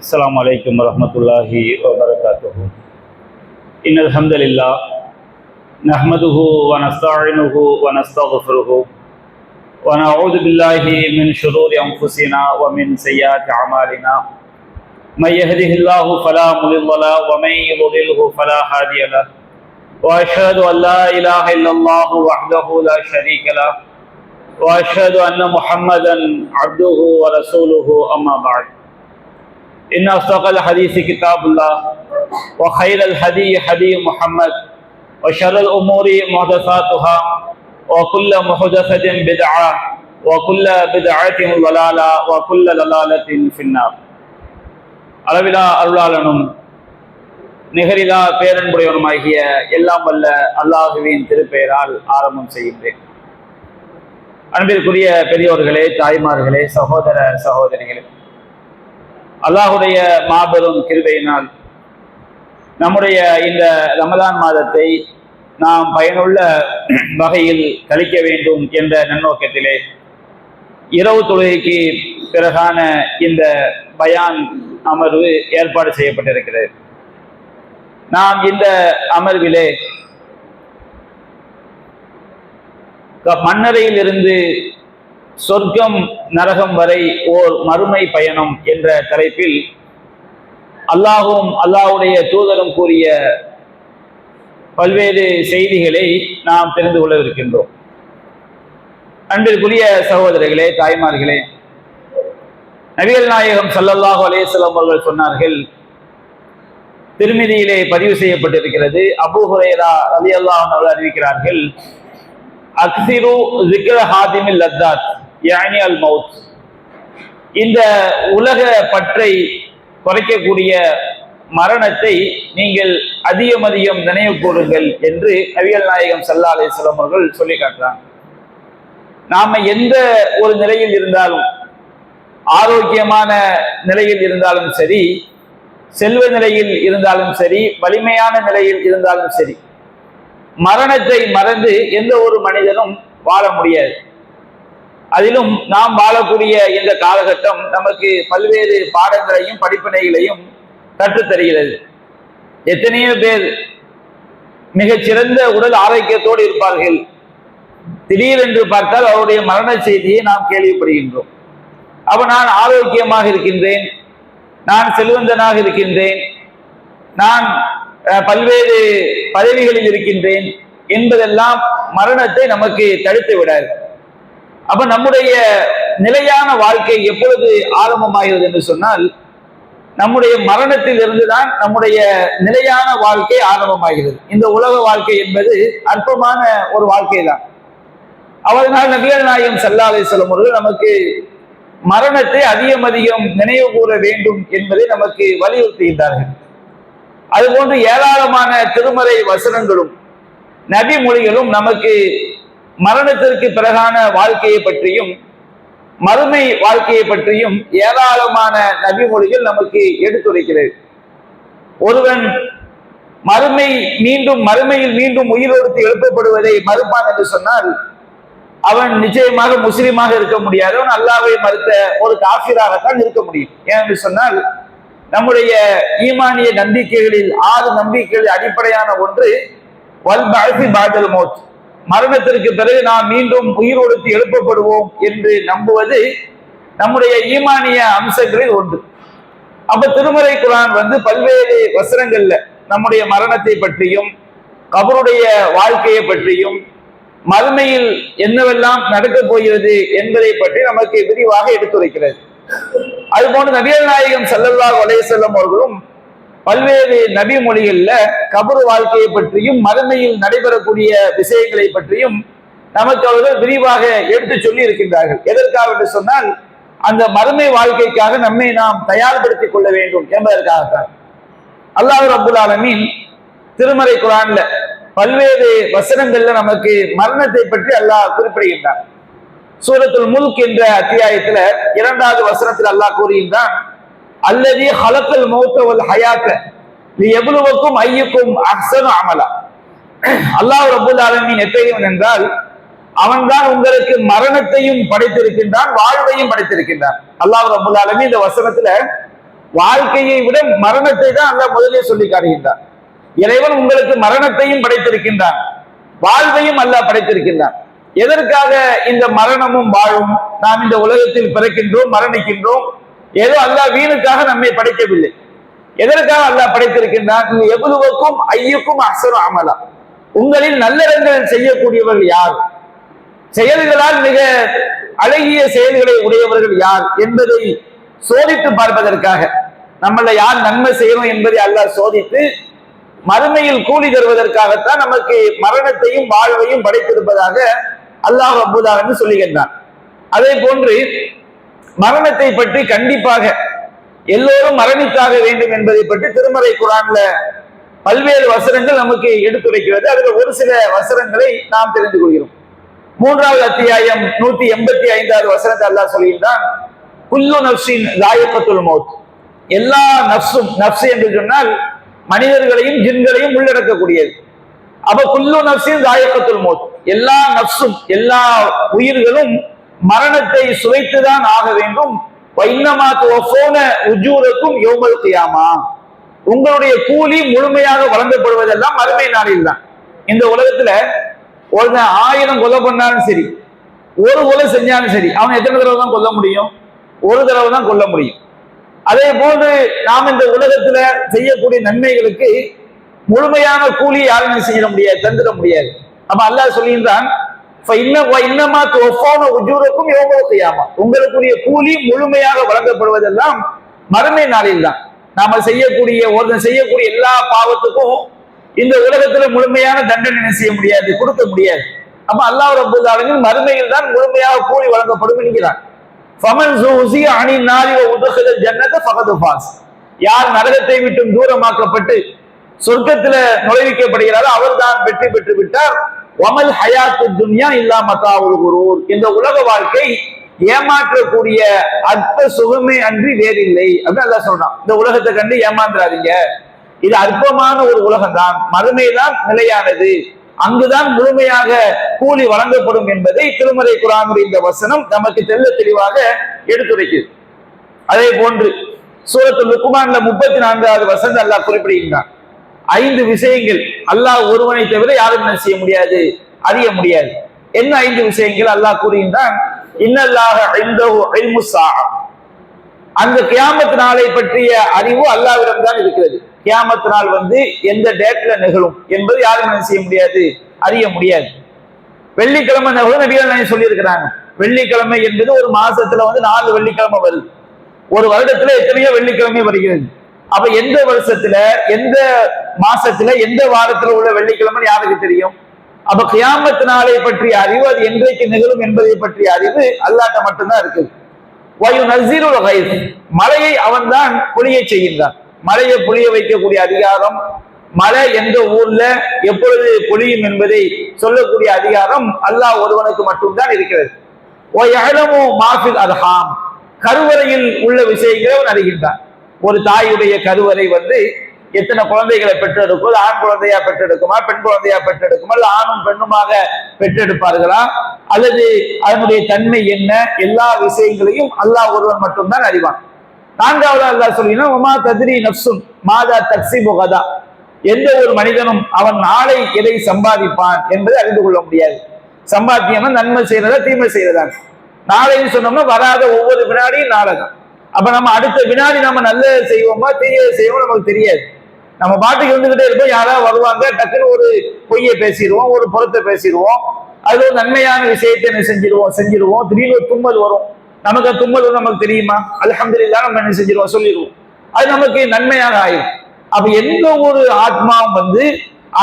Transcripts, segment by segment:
السلام عليكم ورحمة الله وبركاته. إن الحمد لله نحمده ونستعينه ونستغفره ونعوذ بالله من شرور أنفسنا ومن سيئات أعمالنا. من يهده الله فلا مضل له ومن يضلله فلا هادي له. وأشهد أن لا إله إلا الله وحده لا شريك له. وأشهد أن محمدا عبده ورسوله. أما بعد، إن أصدق الحديث كتاب الله وخير الهدي هدي محمد وشر الأمور محدثاتها وكل محدثة بدعة وكل بدعة ضلالة وكل ضلالة في النار. அளவிலா அருளாளனும் நிகரிலா பேரன்புடையவனுமாகிய எல்லாம் வல்ல அல்லாஹுவின் திருப்பெயரால் ஆரம்பம் செய்கின்றேன். அன்பிற்குரிய பெரியோர்களே, தாய்மார்களே, சகோதர சகோதரிகளே, அல்லாஹுடைய மாபெரும் கிருபையினால் நம்முடைய இந்த ரமலான் மாதத்தை நாம் பயனுள்ள வகையில் கழிக்க வேண்டும் என்ற நன்னோக்கத்திலே இரவு தொழுகைக்கு பிறகான இந்த பயான் அமர்வு ஏற்பாடு செய்யப்பட்டிருக்கிறது. நாம் இந்த அமர்விலே மண்ணறையில் இருந்து சொர்க்கம் நரகம் வரை ஓர் மறுமை பயணம் என்ற தலைப்பில் அல்லாஹும் அல்லாஹுடைய தூதரும் கூறிய பல்வேறு செய்திகளை நாம் தெரிந்து கொள்ளவிருக்கின்றோம். அன்பிற்குரிய சகோதரர்களே, தாய்மார்களே, நபிகள் நாயகம் ஸல்லல்லாஹு அலைஹி வஸல்லம் அவர்கள் சொன்னார்கள், திருமிதியிலே பதிவு செய்யப்பட்டிருக்கிறது, அபூ ஹுரைரா ரலியல்லாஹு அன்ஹு அவர்கள் அறிவிக்கிறார்கள், அக்ஸிரு ஸிக்ர ஹாதிமில் லத்தாத் யானி அல் மௌத். இந்த உலக பற்றை குறைக்கக்கூடிய மரணத்தை நீங்கள் அதிகம் அதிகம் நினைவு கூறுங்கள் என்று நபிகள் நாயகம் ஸல்லல்லாஹு அலைஹி வஸல்லம் அவர்கள் சொல்லி காட்டுறாங்க. நாம எந்த ஒரு நிலையில் இருந்தாலும், ஆரோக்கியமான நிலையில் இருந்தாலும் சரி, செல்வ நிலையில் இருந்தாலும் சரி, வலிமையான நிலையில் இருந்தாலும் சரி, மரணத்தை மறந்து எந்த ஒரு மனிதனும் வாழ முடியாது. அதிலும் நாம் வாழக்கூடிய இந்த காலகட்டம் நமக்கு பல்வேறு பாடங்களையும் படிப்பினைகளையும் கற்றுத்தருகிறது. எத்தனையோ பேர் மிகச்சிறந்த உடல் ஆரோக்கியத்தோடு இருப்பார்கள். திடீரென்று பார்த்தால் அவருடைய மரண செய்தியை நாம் கேள்விப்படுகின்றோம். அப்ப நான் ஆரோக்கியமாக இருக்கின்றேன், நான் செல்வந்தனாக இருக்கின்றேன், நான் பல்வேறு பதவிகளில் இருக்கின்றேன் என்பதெல்லாம் மரணத்தை நமக்கு தடுத்து விடாது. அப்ப நம்முடைய நிலையான வாழ்க்கை எப்பொழுது ஆரம்பமாகிறது என்று சொன்னால், நம்முடைய மரணத்தில் இருந்துதான் நம்முடைய நிலையான வாழ்க்கை ஆரம்பமாகிறது. இந்த உலக வாழ்க்கை என்பது அற்பமான ஒரு வாழ்க்கை தான். அவதனால் நபிகள் நாயகம் ஸல்லல்லாஹு அலைஹி வஸல்லம் அவர்கள் நமக்கு மரணத்தை அதிகம் அதிகம் நினைவு கூற வேண்டும் என்பதை நமக்கு வலியுறுத்துகின்றார்கள். அதுபோன்று ஏராளமான திருமறை வசனங்களும் நபி மொழிகளும் நமக்கு மரணத்திற்கு பிறகான வாழ்க்கையை பற்றியும் மறுமை வாழ்க்கையை பற்றியும் ஏராளமான நபி மொழிகள் நமக்கு எடுத்துரைக்கிறது. ஒருவன் மறுமையில் மீண்டும் உயிரோடு எழுப்பப்படுவதை மறுப்பான் என்று சொன்னால் அவன் நிச்சயமாக முஸ்லிமாக இருக்க முடியாது. அவன் அல்லாஹ்வை மறுத்த ஒரு காஃபிராகத்தான் இருக்க முடியும். ஏனென்று சொன்னால், நம்முடைய ஈமானிய நம்பிக்கைகளில் 6 நம்பிக்கைகளில் அடிப்படையான ஒன்று வல் பஅஸி பஅதல் மௌத், மரணத்திற்கு பிறகு நாம் மீண்டும் உயிரோடு எழுப்பப்படுவோம் என்று நம்புவது நம்முடைய ஈமானிய அம்சங்களில் ஒன்று. அப்ப திருமறை குர்ஆன் பல்வேறு வசனங்கள்ல நம்முடைய மரணத்தை பற்றியும் கபருடைய வாழ்க்கையை பற்றியும் மறுமையில் என்னவெல்லாம் நடக்கப் போகிறது என்பதை பற்றி நமக்கு விரிவாக எடுத்துரைக்கிறது. அதுபோன்று நபிகள் நாயகம் ஸல்லல்லாஹு அலைஹி வஸல்லம் அவர்களும் பல்வேறு நபி மொழிகள்ல கபரு வாழ்க்கையை பற்றியும் மறுமையில் நடைபெறக்கூடிய விஷயங்களை பற்றியும் நமக்கு அவர்கள் விரிவாக எடுத்து சொல்லி இருக்கின்றார்கள். எதற்காக என்று சொன்னால், அந்த மறுமை வாழ்க்கைக்காக நம்மை நாம் தயார்படுத்திக் கொள்ள வேண்டும் என்பதற்காகத்தான். அல்லாஹ் ரப்புல் ஆலமீன் திருமறை குர்ஆன்ல பல்வேறு வசனங்கள்ல நமக்கு மரணத்தை பற்றி அல்லாஹ் குறிப்பிடுகின்றான். சூரத்துல் முல்க் என்ற அத்தியாயத்துல 2வது வசனத்தில் அல்லாஹ் கூறுகின்றான், அல்லதி ஹலக்கல் மௌத்த வல் ஹயாத்த லியப்லுவக்கும் அய்யுக்கும் அஹ்ஸனு அமலா. அல்லாஹ் ரப்புல் ஆலமீன் எப்படிவன் என்றால், அவன்தான் உங்களுக்கு மரணத்தையும் படைத்திருக்கின்றான், வாழ்வையும் படைத்திருக்கின்றான். அல்லாஹ் ரப்புல் ஆலமீன் இந்த வசனத்துல வாழ்க்கையை விட மரணத்தை தான் அல்லாஹ் முதலே சொல்லி காட்டுகின்றார். இறைவன் உங்களுக்கு மரணத்தையும் படைத்திருக்கின்றான், வாழ்வையும் அல்லாஹ் படைத்திருக்கின்றான். எதற்காக இந்த மரணமும் வாழும்? நாம் இந்த உலகத்தில் பிறக்கின்றோம், மரணிக்கின்றோம். ஏதோ அல்லாஹ் வீணுக்காக நம்மை படைக்கவில்லை. எதற்காக அல்லாஹ் படைத்திருக்கின்றான்? எவ்வளவுக்கும் ஐயுக்கும் அசரு அமலா, உங்களில் நல்லறங்கள் செய்யக்கூடியவர்கள் யார், செயல்களால் மிக அழகிய செயல்களை உடையவர்கள் யார் என்பதை சோதித்து பார்ப்பதற்காக, நம்மள யார் நன்மை செய்யணும் என்பதை அல்லாஹ் சோதித்து மறுமையில் கூலி தருவதற்காகத்தான் நமக்கு மரணத்தையும் வாழ்வையும் படைத்திருப்பதாக அல்லாஹ் ரப்பல் ஆலமீன் சொல்லுகின்றான். அதே போன்று மரணத்தை பற்றி கண்டிப்பாக எல்லோரும் மரணித்தாக வேண்டும் என்பதை பற்றி திருமறை குர்ஆன்ல பல்வேறு வசனங்கள் நமக்கு எடுத்துரைக்கிறது. அதுல ஒரு சில வசனங்களை நாம் தெரிந்து கொள்கிறோம். 3வது அத்தியாயம் 185வது வசனத்தை அல்லாஹ் சொல்கின்றான், குல்லு நஃப்ஸின் ஸாயிகத்துல் மௌத். எல்லா நஃப்ஸும், நஃப்ஸ் என்று சொன்னால் மனிதர்களையும் ஜின்களையும் உள்ளடக்கக்கூடியது. அப்ப குல்லு நஃப்ஸின் ஸாயிகத்துல் மௌத், எல்லா நஃப்ஸும், எல்லா உயிர்களும் மரணத்தை சுவைத்துதான் ஆக வேண்டும். வைன்னமா துவஃபூன உஜூரக்கும் யௌமல் கியாமா, உங்களுடைய கூலி முழுமையாக வழங்கப்படுவதெல்லாம் மறுமை நாளில் தான். இந்த உலகத்துல ஒரு 1000 கொலை பண்ணாலும் சரி, ஒரு கொலை செஞ்சாலும் சரி, அவன் எத்தனை தடவை தான் கொல்ல முடியும்? ஒரு தடவை தான் கொல்ல முடியும். அதே போன்று நாம் இந்த உலகத்துல செய்யக்கூடிய நன்மைகளுக்கு முழுமையான கூலி யாரும் செய்ய முடியாது, தந்துட முடியாது. அப்ப அல்லாஹ் சொல்கின்றான், உங்களுக்குரிய கூலி முழுமையாக வழங்கப்படுவதெல்லாம் மறுமை நாளில் தான். நாம செய்யக்கூடிய எல்லா பாவத்துக்கும் இந்த உலகத்துல முழுமையான தண்டனை செய்ய முடியாது, கொடுக்க முடியாது. அப்ப அல்லாஹ் ரப்பல் ஆலமீன் மறுமையில் தான் முழுமையாக கூலி வழங்கப்படும் என்கிறான். யார் நரகத்தை விட்டு தூரமாக்கப்பட்டு சொர்க்கத்துல நுழைவிக்கப்படுகிறாரோ அவர் தான் வெற்றி பெற்று விட்டார். வமல் ஹயாத்து துன்யா இல்லா மதாவுல் குரூர், இந்த உலக வாழ்க்கை ஏமாற்றக்கூடிய அற்ப சுகமே அன்றி வேறில்லை அப்படின்னு அல்லாஹ் சொல்றான். இந்த உலகத்தை கண்டு ஏமாந்துறாதீங்க, இது அற்பமான ஒரு உலகம் தான், மறுமைதான் நிலையானது, அங்குதான் முழுமையாக கூலி வழங்கப்படும் என்பதை திருமறை குர்ஆனுடைய இந்த வசனம் நமக்கு தெள்ள தெளிவாக எடுத்துரைக்கிறது. அதே போன்று சூரத்துல் லுக்மான்ல 34வது வசனம் அல்லாஹ் குறிப்பிடுகின்றான், 5 விஷயங்கள் அல்லாஹ் ஒருவனை தவிர யாரும் என்ன செய்ய முடியாது, அறிய முடியாது. என்ன 5 விஷயங்கள் அல்லாஹ் கூறுகின்றான்? இன்னல்லாஹ இன்தஹு இல்முஸ் ஸாஅ, அந்த கியாமத் நாளை பற்றிய அறிவு அல்லாஹ்விடம் தான் இருக்கிறது. கியாமத் நாள் எந்த டேட்ல நிகழும் என்பது யாரும் என்ன செய்ய முடியாது, அறிய முடியாது. வெள்ளிக்கிழமை நிகழும் நபிகள் சொல்லி இருக்கிறாங்க. வெள்ளிக்கிழமை என்பது ஒரு மாசத்துல 4 வெள்ளிக்கிழமை வருது, ஒரு வருடத்துல எத்தனையோ வெள்ளிக்கிழமை வருகிறது. அப்ப எந்த வருஷத்துல, எந்த மாசத்துல, எந்த வாரத்துல உள்ள வெள்ளிக்கிழமை யாருக்கு தெரியும்? அப்ப கியாமத் நாளை பற்றிய அறிவு, அது என்றைக்கு நிகழும் என்பதை பற்றிய அறிவு அல்லாஹ்ட்ட மட்டும்தான் இருக்குது. வயுனஸ்ஸிலுல் கைஸ், மழையை அவன் தான் பொழிய செய்கின்றான். மழையை பொழிய வைக்கக்கூடிய அதிகாரம், மழை எந்த ஊர்ல எப்பொழுது பொழியும் என்பதை சொல்லக்கூடிய அதிகாரம் அல்லாஹ் ஒருவனுக்கு மட்டும்தான் இருக்கிறது. வயஅலமு மா ஃபில் அர்ஹாம், கருவறையில் உள்ள விஷயங்களை அவன் அறிகின்றான். ஒரு தாயுடைய கருவறை எத்தனை குழந்தைகளை பெற்றெடுக்கும், ஆண் குழந்தையா பெற்றெடுக்குமா, பெண் குழந்தையா பெற்றெடுக்குமா, இல்ல ஆணும் பெண்ணுமாக பெற்றெடுப்பார்களா, அல்லது அதனுடைய தன்மை என்ன, எல்லா விஷயங்களையும் அல்லாஹ் ஒருவன் மட்டும்தான் அறிவான். 4வது அல்லாஹ் சொல்லினா, உமா தத்ரி நஃப்சுன் மாதா தக்ஸிபு கதா, எந்த ஒரு மனிதனும் அவன் நாளை எதை சம்பாதிப்பான் என்பதை அறிந்து கொள்ள முடியாது. சம்பாத்தியம்னா நன்மை செய்யறதா தீமை செய்யறதா, நாளைன்னு சொன்னோம்னா வராத ஒவ்வொரு வினாடியும் நாளைதான். அப்ப நம்ம அடுத்த வினாடி நம்ம நல்லதை செய்வோமா தீயதை செய்வோம் நமக்கு தெரியாது. நம்ம பாட்டுக்கு இருந்துகிட்டே இருப்போம், யாராவது வருவாங்க, டக்குன்னு ஒரு பொய்யை பேசிடுவோம், ஒரு புறத்தை பேசிடுவோம், அது ஒரு நன்மையான விஷயத்தை என்ன செஞ்சிருவோம். திடீர்னு ஒரு தும்மல் வரும், நமக்கு தும்மல் வரும், நமக்கு தெரியுமா, அல்ஹம்துலில்லாஹ் நம்ம என்ன செஞ்சிருவோம், சொல்லிடுவோம், அது நமக்கு நன்மையாக ஆயிடும். அப்ப எந்த ஒரு ஆத்மாவும்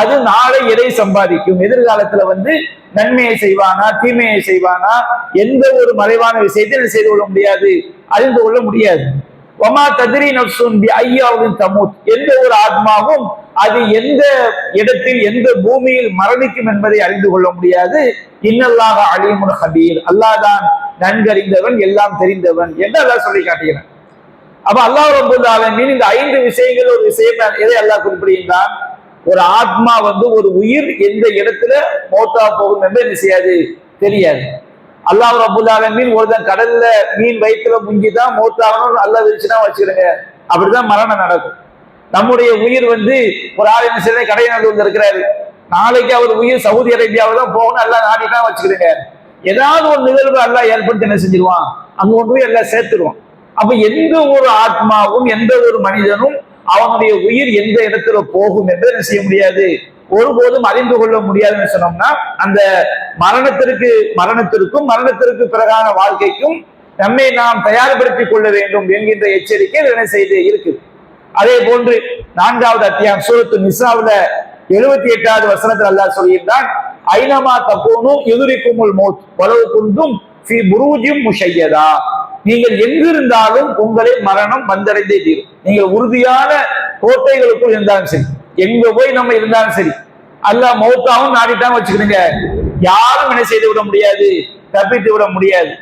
அது நாளை எதை சம்பாதிக்கும், எதிர்காலத்துல நன்மையை செய்வானா தீமையை செய்வானா, எந்த ஒரு மறைவான விஷயத்தை செய்து கொள்ள முடியாது, அறிந்து கொள்ள முடியாது. வமா தத்ரி நஃப்சுன் பி ஐயாவின் தமூத், எந்த ஒரு ஆத்மாவும் அது எந்த இடத்தில் எந்த பூமியில் மரணிக்கும் என்பதை அறிந்து கொள்ள முடியாது. இன்னல்லாஹ அலீமுன் ஹபீர், அல்லாஹ் தான் நன்கறிந்தவன், எல்லாம் தெரிந்தவன் என்று அல்லாஹ் சொல்லி காட்டுகிறான். அப்ப அல்லாஹ் ரப்பல் ஆலமீன் இந்த 5 விஷயங்கள், ஒரு விஷயம் எதை அல்லாஹ் குறிப்பிடுகின்றான்? ஒரு ஆத்மா ஒரு உயிர் எந்த இடத்துல மௌத்தா போகும் என்று என்ன செய்யாது, தெரியாது. அல்லாஹ் ரப்பல் ஆலமீன் ஒருத்தன் கடல்ல மீன் வயிற்றுல முங்கிதான் மௌத்தாகணும் அல்லாஹ் விரிச்சுதான் வச்சுக்கிடுங்க, அப்படிதான் மரணம் நடக்கும். நம்முடைய உயிர் வந்து ஒரு ஆள் என்ன செய்ய கடைநல்லூர்ல இருக்கிறாரு, நாளைக்கு அவர் உயிர் சவுதி அரேபியாவில் தான் போகணும், எல்லாம் நாட்டிதான் வச்சுக்கிடுங்க. ஏதாவது ஒரு நிகழ்வு எல்லாம் ஏற்படுத்தி என்ன செஞ்சிருவான், அங்க கொண்டு போய் எல்லாம் சேர்த்துருவான். அப்ப எந்த ஒரு ஆத்மாவும் எந்த ஒரு மனிதனும் அவனுடைய உயிர் எந்த இடத்துல போகும் என்று என்ன செய்ய முடியாது, ஒருபோதும் அறிந்து கொள்ள முடியாதுன்னு சொன்னோம்னா, அந்த மரணத்திற்கும் மரணத்திற்கு பிறகான வாழ்க்கைக்கும் நம்மை நாம் தயார்படுத்திக் கொள்ள வேண்டும் என்கின்ற எச்சரிக்கை என்ன செய்து இருக்குது. அதே போன்று 4வது அத்தியாயம் சூரத்து நிசாவுல 78வது வசனத்தில் அல்லாஹ் சொல்லியிருந்தான், ஐனமா தக்கூனு யுத்ரிக்குமுல் மௌத் வலவ் குன்தும் ஃபீ புரூஜின் முஷய்யதா. நீங்கள் எங்கிருந்தாலும் உங்களை மரணம் வந்தடைந்தே தீரும். நீங்கள் உறுதியான கோட்டைகளுக்குள் இருந்தாலும் சரி, எங்க போய் நம்ம இருந்தாலும் சரி, அல்லாஹ் மௌத்தாவும் நாடிட்டான்னு வச்சுக்கிடுங்க, யாரும் என்ன செய்து விட முடியாது, தப்பித்து விட முடியாது.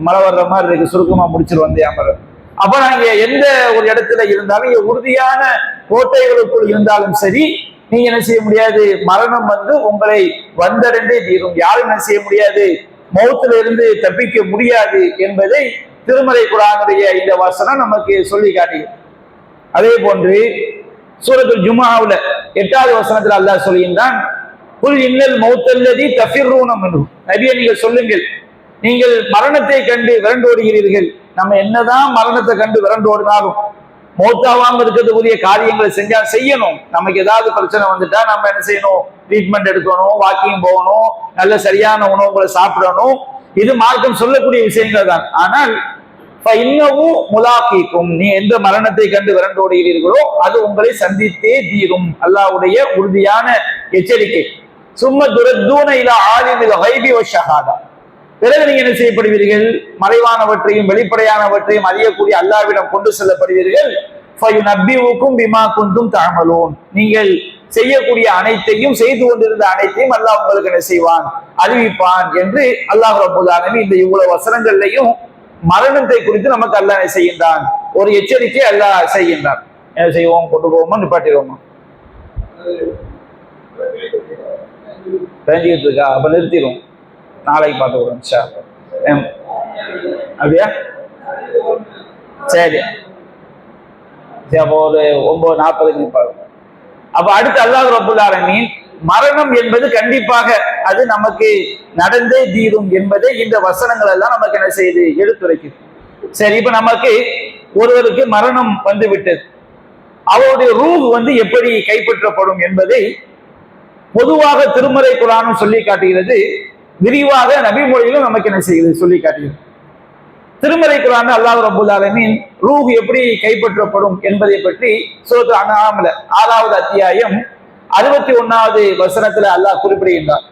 மழை வர்ற மாதிரி இருக்கு, சுருக்கமா முடிச்சிட்டு வந்தே அமரம். அப்ப நாங்க எந்த ஒரு இடத்துல இருந்தாலும், உறுதியான கோட்டைகளுக்குள் இருந்தாலும் சரி, நீங்க என்ன செய்ய முடியாது, மரணம் வந்து உங்களை வந்தடைந்தே தீரும். யாரும் என்ன செய்ய முடியாது, மௌத்துல இருந்து தப்பிக்க முடியாது என்பதை திருமறை குர்ஆனுடைய இந்த வசனம் நமக்கு சொல்லி காட்டுகிறது. அதே போன்று சூரத்துல் ஜும்ஆவுல 8வது வசனத்தில் அல்லாஹ் சொல்கின்றான், குல் இன்னல் மௌத்தல்லதி தஃபிர்ரூன மின்ஹு. நபியே நீங்கள் சொல்லுங்கள், நீங்கள் மரணத்தை கண்டு விரண்டோடுகிறீர்கள். நம்ம என்னதான் மரணத்தை கண்டு விரண்டோடினாலும் மௌத்தாவாம இருக்கிறதுக்குரிய காரியங்களை செய்யணும். நமக்கு ஏதாவது பிரச்சனை வந்துட்டா நம்ம என்ன செய்யணும், ட்ரீட்மெண்ட் எடுக்கணும், வாக்கிங் போகணும், நல்ல சரியான உணவுகளை சாப்பிடணும். இது மார்க்கம் சொல்லக்கூடிய விஷயங்கள் தான். ஆனால் இன்னமும் முலாக்கிக்கும், நீ எந்த மரணத்தை கண்டு விரண்டோடுகிறீர்களோ அது உங்களை சந்தித்தே தீரும். அல்லாஹ்வுடைய உறுதியான எச்சரிக்கை. சும்ம துரத்தூன இலா ஆலிமில் கைபி வ ஷஹாதா. பிறகு நீங்க என்ன செய்யப்படுவீர்கள், மறைவானவற்றையும் வெளிப்படையானவற்றையும் அறியக்கூடிய அல்லாஹ்விடம் கொண்டு செல்லப்படுவீர்கள். ஃபயுனப்பிஉக்கும் பிமா குன்தும் தஅமலூன். நீங்கள் செய்யக்கூடிய அனைத்தையும், செய்து கொண்டிருந்த அனைத்தையும் அல்லாஹ் உங்களுக்கு என்ன செய்வான், அறிவிப்பான் என்று அல்லாஹ் ரப்பல் ஆலமீன் இந்த இவ்வளவு வசனங்கள்லையும் மரணத்தை குறித்து நமக்கு அல்லாஹ் செய்கின்றான், ஒரு எச்சரிக்கை அல்லாஹ் செய்கின்றான். என்ன செய்வோம், கொண்டு போவோமா நிப்பாட்டிடுவோமா, தெரிஞ்சுக்கிட்டு இருக்கா? அப்ப நிறுத்திடும், நாளைக்கு பார்த்துக்கிறோம். அப்படியா, சரி அப்போ ஒரு 9:40 நிற்பாங்க. அப்ப அடுத்து அல்லாஹ் ரப்பல் ஆலமீன் மரணம் என்பது கண்டிப்பாக அது நமக்கு நடந்தே தீரும் என்பதை இந்த வசனங்கள் எல்லாம் நமக்கு என்ன செய்து எடுத்துரைக்குது. சரி, இப்ப நமக்கு ஒருவருக்கு மரணம் வந்து விட்டது, அவருடைய ரூஹ் வந்து எப்படி கைப்பற்றப்படும் என்பதை பொதுவாக திருமறை குர்ஆனும் சொல்லி காட்டுகிறது, விரிவாக நபிமொழியிலும் நமக்கு என்ன செய்கிறது சொல்லி காட்டுகிறது. திருமறை குர்ஆன் அல்லாஹ் ரப்பல் ஆலமீன் ரூஹ் எப்படி கைப்பற்றப்படும் என்பதை பற்றி சூரத்து அன்ஆம்ல 6வது அத்தியாயம் 61வது வசனத்துல அல்லாஹ் குறிப்பிடுகின்றார்,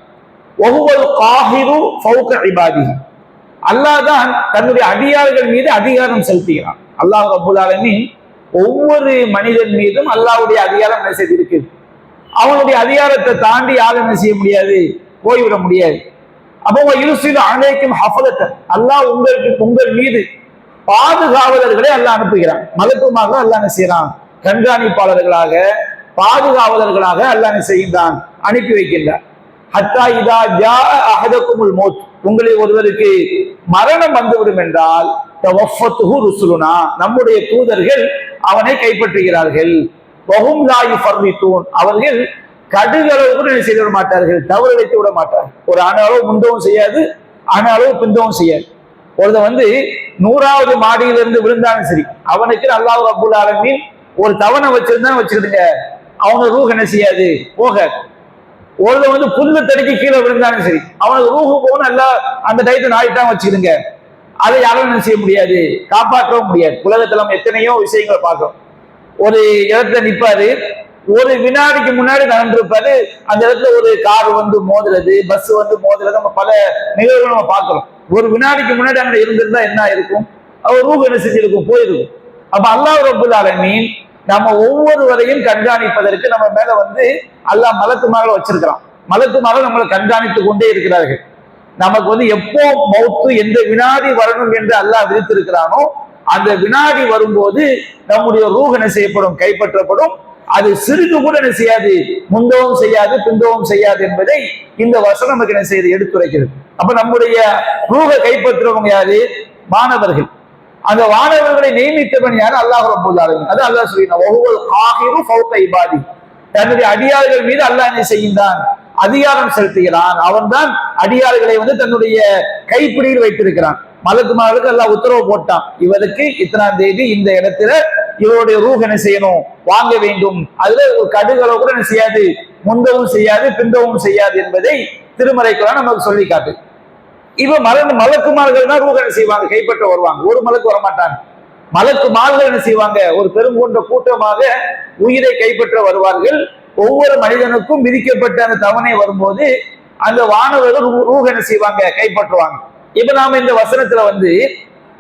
வஹுவல் காஹிரு ஃபௌக இபாதிஹி. அல்லாஹ் தான் தன்னுடைய அடியார்கள் மீது அதிகாரம் செலுத்துகிறான். அல்லாஹ் ரப்பல் ஆலமீன் ஒவ்வொரு மனிதன் மீதும் அல்லாஹ்வுடைய அதிகாரம் என்ன செய்திருக்கு. அவனுடைய அதிகாரத்தை தாண்டி யாரும் என்ன செய்ய முடியாது, போய்விட முடியாது. அப்போ யுர்சிலு அலைக்கும் ஹஃபலத்தன், அல்லாஹ் உங்கள் மீது பாதுகாவலர்களை அல்லாஹ் அனுப்புகிறான். மலக்குமாக அல்லாஹ் என்ன செய்யறான், கண்காணிப்பாளர்களாக, பாதுகாவலர்களாக அல்லாஹ் என்ன செய்கின்றான், அனுப்பி வைக்கின்றான். ஹத்தா இதா ஜாஅ அஹதகுமுல் மௌத், உங்களில் ஒருவருக்கு மரணம் வந்துவிடும் என்றால் தவஃபத்துஹு ருசுலுனா, நம்முடைய தூதர்கள் அவனை கைப்பற்றுகிறார்கள். வஹும் லா யுஃபர்ரிதூன், அவர்கள் கடுகளவு கூட செய்து விட மாட்டார்கள், தவறு வைத்து விட மாட்டார்கள். ஒரு அணு அளவு முந்தவும் செய்யாது, அணு அளவு பிந்தவும் செய்யாது. ஒருத்தன் வந்து 100வது மாடியிலிருந்து விழுந்தாலும் சரி, அவனுக்கு அல்லாஹ் ரப்பல் ஆலமீன் ஒரு தவணை வச்சிருந்தான்னு வச்சுக்கிடுங்க, அவன ரூஹ் என்ன செய்யாது, போகாது. ஒருத்தன் வந்து புல்லு தடுக்கி கீழே விழுந்தாலும் சரி, அவனுக்கு ரூஹு போகணும், எல்லாம் அந்த டயத்தை நாடிட்டான் வச்சுக்கிடுங்க, அதை யாரும் என்ன செய்ய முடியாது, காப்பாற்றவும் முடியாது. உலகத்துல நம்ம எத்தனையோ விஷயங்களை பார்க்கிறோம். ஒரு இடத்துல நிப்பாரு, ஒரு வினாடிக்கு முன்னாடி நடந்திருப்பாரு, அந்த இடத்துல ஒரு கார் வந்து மோதுறது, பஸ் வந்து மோதுறது, நம்ம பல நிகழ்வுகள் நம்ம பார்க்கிறோம். ஒரு வினாடிக்கு முன்னாடி அங்க இருந்திருந்தா என்ன இருக்கும், அவர் ரூஹ் என்ன செஞ்சிருக்கும், போயிருக்கும். அப்ப அல்லாஹ் ரப்பல் ஆலமீன் நம்ம ஒவ்வொருவரையும் கண்காணிப்பதற்கு நம்ம மேல வந்து அல்லாஹ் மலக்குமார்கள் வச்சிருக்கிறான். மலக்குமார்கள் நம்மளை கண்காணித்து கொண்டே இருக்கிறார்கள். நமக்கு வந்து எப்போ மௌத்து எந்த வினாடி வரணும் என்று அல்லாஹ் விதித்திருக்கிறானோ அந்த வினாடி வரும்போது நம்முடைய ரூஹ் என்ன செய்யப்படும், கைப்பற்றப்படும். அது சிறிது கூட என்ன செய்யாது, முந்தவும் செய்யாது, பிந்தவும் செய்யாது என்பதை இந்த வசனம் நமக்கு என்ன செய்து எடுத்துரைக்கிறது. அப்ப நம்முடைய ரூஹை கைப்பற்றுறவங்க யாரு, மாணவர்கள். அந்த வானவர்களை நியமித்தவன் யார்? அல்லாஹ் ரப்பல் ஆலமீன். அது அல்லாஹ் சொல்லினான், வஹுவல் காஹிரு ஃபௌக இபாதி. தன்னுடைய அடியார்கள் மீது அல்லாஹ் என்ன செய்கின்றான்? அதிகாரம் செலுத்துகிறான். அவன் தான் அடியார்களை தன்னுடைய கைப்பிடியில் வைத்திருக்கிறான். மலக்குமார்களுக்கு அல்லாஹ் உத்தரவு போட்டான், இவருக்கு இத்தனாம் தேதி இந்த இடத்துல இவருடைய ரூஹ் என்ன செய்யணும், வாங்க வேண்டும். அதுல ஒரு கடுகளோ கூட என்ன செய்யாது, முந்தவும் செய்யாது பிந்தவும் செய்யாது என்பதை திருமறைக்குறான் நமக்கு சொல்லி காட்டு. இப்ப மலக்குமார்கள் தான் ரூஹ் என்ன செய்வாங்க, கைப்பற்ற வருவாங்க. ஒரு மலக்கு வரமாட்டாங்க. மலக்குமார்கள் என்ன செய்வாங்க, ஒரு பெருங்கொண்ட கூட்டமாக உயிரை கைப்பற்ற வருவார்கள். ஒவ்வொரு மனிதனுக்கும் விதிக்கப்பட்ட அந்த தவணை வரும்போது அந்த வானவர்கள் ரூஹ் என்ன செய்வாங்க, கைப்பற்றுவாங்க. இப்ப நாம இந்த வசனத்துல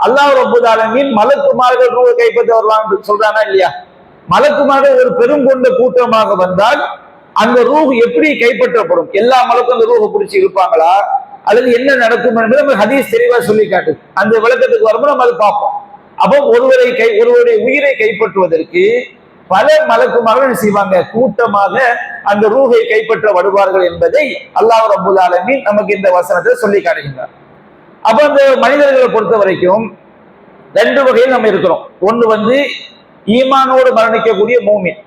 அல்லாஹ் ரப்பல் ஆலமீன் மலக்குமார்கள் ரூஹை கைப்பற்ற வருவாங்க சொல்றானா இல்லையா? மலக்குமார்கள் ஒரு பெருங்கொண்ட கூட்டமாக வந்தால் அந்த ரூஹ் எப்படி கைப்பற்றப்படும்? எல்லா மலக்கும் அந்த ரூஹை பிடிச்சி இருப்பாங்களா அல்லது என்ன நடக்கும் என்பதை நம்ம ஹதீஸ் தெளிவா சொல்லி காட்டு. அந்த விளக்கத்துக்கு வரும்போது நம்ம அதை பார்ப்போம். அப்போ ஒருவருடைய உயிரை கைப்பற்றுவதற்கு பல மலக்குமார்கள் செய்வாங்க, கூட்டமாக அந்த ரூஹை கைப்பற்ற வருவார்கள் என்பதை அல்லாஹ் ரப்பல் ஆலமீன் நமக்கு இந்த வசனத்தை சொல்லி காட்டுகின்றார். அப்ப அந்த மனிதர்களை பொறுத்த வரைக்கும் ரெண்டு வகையில் நம்ம இருக்கிறோம். ஒன்று ஈமானோடு மரணிக்கக்கூடிய மூமின்,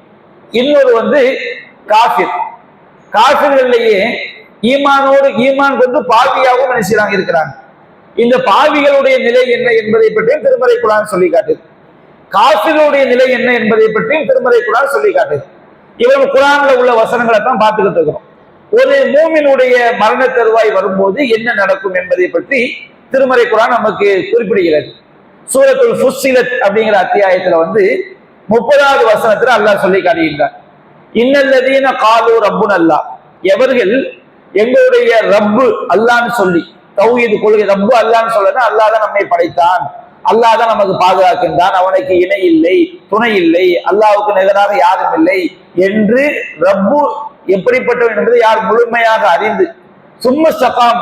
இன்னொரு காஃபிர். காஃபிர்கள்லயே ஈமான் பாவியாகவும் நினைச்சாங்க இருக்கிறாங்க. இந்த பாவிகளுடைய நிலை என்ன என்பதை பற்றியும் திருமறை குர்ஆன் சொல்லி காட்டுது. காஃபிர்களுடைய நிலை என்ன என்பதை பற்றியும் திருமறை குர்ஆன் சொல்லி காட்டுது. இவங்க குர்ஆன்ல உள்ள வசனங்களை தான் பார்த்துக்கிட்டு இருக்கிறோம். ஒரு மூமினுடைய மரண தருவாய் வரும்போது என்ன நடக்கும் என்பதை பற்றி திருமறை குர்ஆன் நமக்கு குறிப்பிடுகிறது. சூரத்துல் ஃபுஸ்ஸிலத் அப்படிங்கிற அத்தியாயத்துல 30வது வசனத்துல அல்லாஹ் சொல்லி காட்டுகின்றார், இன்னல்லதீன காலு ரப்புன் அல்லாஹ், எவர்கள் எங்களுடைய ரப்பு அல்லாஹ்னு சொல்லி தௌஹீத் கொள்கை, ரப்பு அல்லாஹ்னு சொல்லனா அல்லாஹ் தான் நம்மை படைத்தான், அல்லாஹ் தான் நமக்கு பாதுகாக்கின்றான், அவனுக்கு இணை இல்லை துணை இல்லை, அல்லாஹ்வுக்கு நிகராக யாரும் இல்லை என்று ரப்பு எப்படிப்பட்டவன் என்பதை யார் முழுமையாக அறிந்து சும்மஸ்தகாம்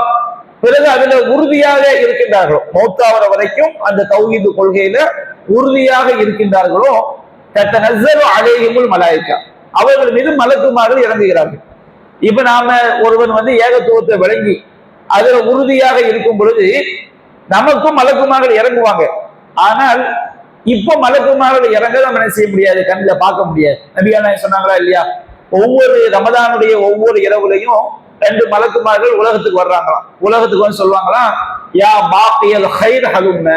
பிறகு அதுல உறுதியாக இருக்கின்றார்களோ, மௌத்தாவர வரைக்கும் அந்த தௌஹீத் கொள்கையில உறுதியாக இருக்கின்றார்களோ, தத்தனஸ்ஸலு அலைஹிமுல் மலாயிகா, அவர்கள் மீது மலக்குமார்கள் இறங்குகிறார்கள். இப்ப நாம ஒருவன் ஏகத்துவத்தை விளங்கி அதுல உறுதியாக இருக்கும் பொழுது நமக்கும் மலக்குமார்கள் இறங்குவாங்க. ஆனால் இப்ப மலக்குமார்கள் இறங்க நம்ம என்ன செய்ய முடியாது, கண்ணில் பார்க்க முடியாது. நபியா சொன்னாங்களா இல்லையா, ஒவ்வொரு ரமதானுடைய ஒவ்வொரு இரவுலையும் 2 மலக்குமார்கள் உலகத்துக்கு வர்றாங்களாம். உலகத்துக்கு சொல்லுவாங்களாம், யா பாக்கியல் ஹைர் ஹலுன்ன,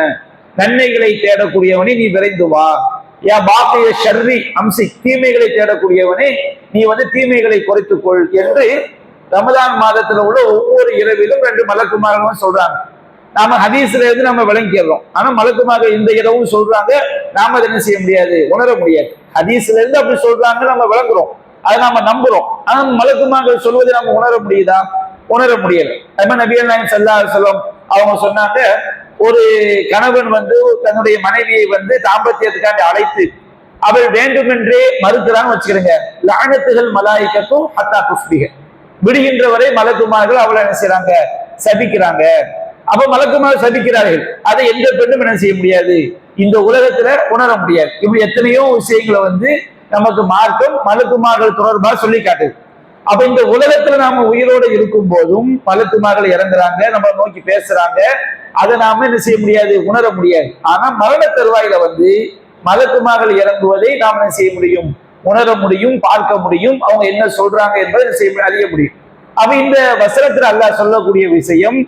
நன்மைகளை தேடக்கூடியவனே நீ விரைந்து வா, யா பாக்கிய ஷர்ரி அம்சி, தீமைகளை தேடக்கூடியவனே நீ தீமைகளை குறைத்துக்கொள் என்று ரமதான் மாதத்துல உள்ள ஒவ்வொரு இரவிலும் 2 மலக்குமார்களும் சொல்றாங்க. நாம ஹதீஸ்ல இருந்து நம்ம விளங்கிடுறோம். ஆனா மலக்குமார்கள் இந்த இரவும் சொல்றாங்க, நாம அதை என்ன செய்ய முடியாது, உணர முடியாது. ஹதீஸ்ல இருந்து அப்படி சொல்றாங்க, நம்ம விளங்குறோம், அதை நாம நம்புறோம். ஆனா மலக்குமார்கள் சொல்வதை நம்ம உணர முடியுதா? உணர முடியல. அதுமாதிரி நபிகள் நாயகம் ஸல்லல்லாஹு அலைஹி வஸல்லம் அவங்க சொன்னாங்க, ஒரு கணவன் தன்னுடைய மனைவியை தாம்பத்தியத்துக்காண்டி அழைத்து அவள் வேண்டுமென்றே மறுக்கிறான்னு வச்சுக்கிறேங்க, லஅனத்துகள் மலாயிகத்தும் ஹத்தா துஸ்பிஹ, விடுகின்ற வரை மலக்குமார்கள் அவளை என்ன செய்யறாங்க, சபிக்கிறாங்க. அப்ப மலக்குமார்கள் சபிக்கிறார்கள். அதை எந்த பெண்ணும் என்ன செய்ய முடியாது, இந்த உலகத்துல உணர முடியாது. இப்படி எத்தனையோ விஷயங்களை நமக்கு மார்க்கம் மலக்குமார்கள் தொடர்பாக சொல்லி காட்டுது. அப்ப இந்த உலகத்துல நாம உயிரோடு இருக்கும் போதும் மலக்குமார்கள் இறங்குறாங்க, நம்ம நோக்கி பேசுறாங்க, அதை நாம என்ன செய்ய முடியாது, உணர முடியாது. ஆனா மரண தருவாயில மலக்குமார்கள் இறங்குவதை நாம என்ன செய்ய முடியும், உணர முடியும், பார்க்க முடியும். அவங்க என்ன சொல்றாங்க என்பதை அறிய முடியும். அப்ப இந்த வசனத்துல அல்லாஹ் சொல்லக்கூடிய விஷயம்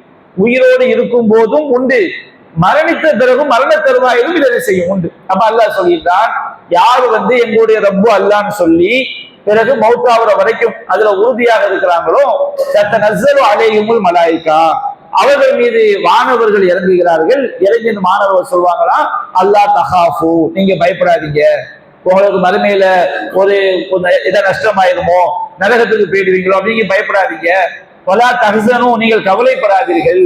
உயிரோடு இருக்கும் போதும் உண்டு, மரணித்த பிறகும் மரண தருவாயிலும் இதை செய்யும் உண்டு. அப்ப அல்லாஹ் சொல்லிட்டான், யாரு எங்களுடைய ரப்பு அல்லான்னு சொல்லி பிறகு மௌத்தாவர வரைக்கும் அதுல உறுதியாக இருக்கிறாங்களோ, தத்தனஸ்ஸலு அலைஹிமுல் மலாயிகா, அவர்கள் மீது வானவர்கள் இறங்குகிறார்கள். இறங்கி மாணவர்கள் சொல்லுவாங்களா, அல்லாஹ் தஹாஃபு, நீங்க பயப்படாதீங்க, உங்களுக்கு மறுமையில ஒரு இதை நஷ்டமாயிருமோ, நரகத்துக்கு போயிடுவீங்களோ அப்படிங்க பயப்படாதீங்க. வலா தஹ்ஸனு, நீங்கள் கவலைப்படாதீர்கள்.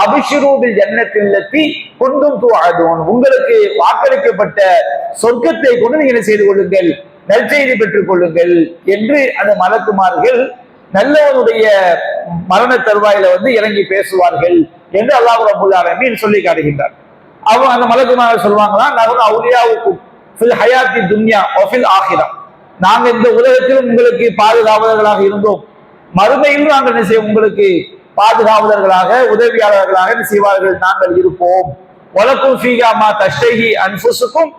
அபிஷிரு பில் ஜன்னத்தில்லத்தி குன்தும் துஅதுன், உங்களுக்கு வாக்களிக்கப்பட்ட சொர்க்கத்தை கொண்டு நீங்கள் செய்து கொள்ளுங்கள், நற்செய்தி பெற்றுக் கொள்ளுங்கள் என்று அந்த மலக்குமார்கள் நல்லவனுடைய மரண தருவாயில இறங்கி பேசுவார்கள் என்று அல்லாஹ் ரப்பல் ஆலமீன் சொல்லி காட்டுகின்றார். அவங்க அந்த மலக்குமார்கள் சொல்லுவாங்களா, நஹ்னு அவுலியாவுக்கும் ஃபில் ஹயாத்தி துன்யா வ ஃபில் ஆஹிரா, நாங்க இந்த உலகத்திலும் உங்களுக்கு பாதுகாவலர்களாக இருந்தோம், மறுமையிலும் நாங்கள் என்ன செய்வோம், உங்களுக்கு பாதுகாவலர்களாக உதவியாளர்களாக செய்வார்கள் நாங்கள் இருப்போம் வலக்கும் ஃபீஹா மா தஷ்தஹி அன்ஃபுசுக்கும்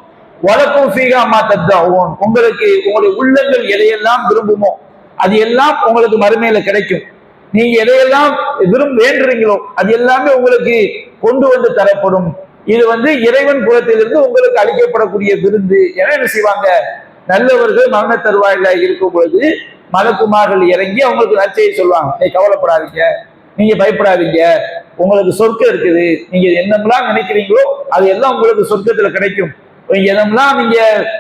வலக்கும் ஃபீஹா மா தத்தஊன். உங்களுக்கு உங்களுடைய உள்ளங்கள் எதையெல்லாம் விரும்புமோ அது எல்லாம் உங்களுக்கு மறுமையில கிடைக்கும். நீங்க எதையெல்லாம் வேண்டுறீங்களோ அது எல்லாமே உங்களுக்கு கொண்டு வந்து தரப்படும். இது இறைவன் புறத்திலிருந்து உங்களுக்கு அளிக்கப்படக்கூடிய விருந்து என என்ன செய்வாங்க, நல்லவர்கள் மரண தருவாயில இருக்கும் பொழுது மலக்குமார்கள் இறங்கி அவங்களுக்கு நற்செய்தி சொல்லுவாங்க. நீ கவலைப்படாதீங்க, நீங்க பயப்படாதீங்க, உங்களுக்கு சொர்க்கம் இருக்குது. நீங்க என்னெல்லாம் நினைக்கிறீங்களோ அது எல்லாம் உங்களுக்கு சொர்க்கத்துல கிடைக்கும். எதெல்லாம் நீங்க